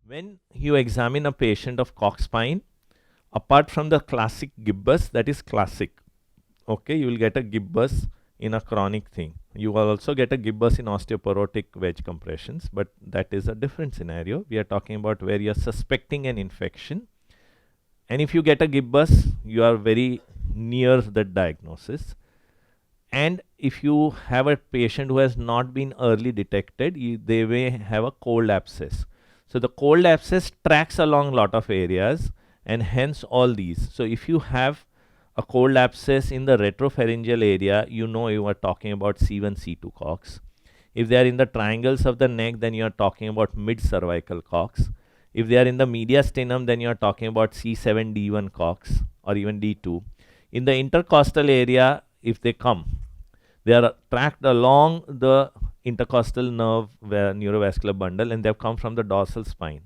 When you examine a patient of Koch spine, apart from the classic gibbus, that is classic, okay, you will get a gibbus in a chronic thing. You will also get a gibbus in osteoporotic wedge compressions, but that is a different scenario. We are talking about where you are suspecting an infection. And if you get a gibbus, you are very near the diagnosis. And if you have a patient who has not been early detected, they may have a cold abscess. So the cold abscess tracks along a lot of areas, and hence all these. So if you have a cold abscess in the retropharyngeal area, you know you are talking about C1, C2 Kochs. If they are in the triangles of the neck, then you are talking about mid-cervical Kochs. If they are in the mediastinum, then you are talking about C7, D1 Kochs or even D2. In the intercostal area, if they come, they are tracked along the intercostal nerve neurovascular bundle, and they have come from the dorsal spine.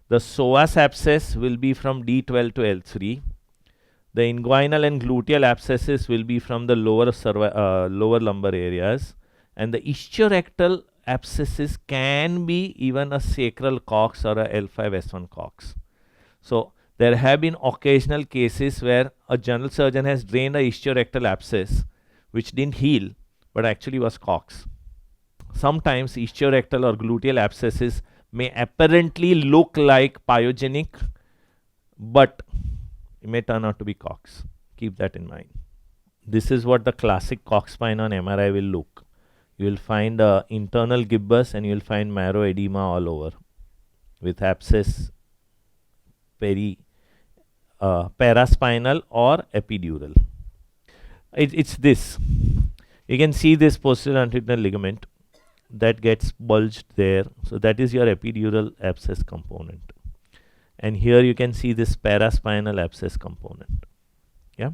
The psoas abscess will be from D12 to L3. The inguinal and gluteal abscesses will be from the lower lumbar areas, and the ischiorectal abscesses can be even a sacral Kochs or a L5S1 Kochs. So there have been occasional cases where a general surgeon has drained a ischiorectal abscess which didn't heal but actually was Kochs. Sometimes ischiorectal or gluteal abscesses may apparently look like pyogenic, but it may turn out to be Kochs. Keep that in mind. This is what the classic Koch spine on MRI will look. You will find internal gibbus and you will find marrow edema all over with abscess paraspinal or epidural. It's this. You can see this posterior longitudinal ligament that gets bulged there. So that is your epidural abscess component. And here you can see this paraspinal abscess component. Yeah.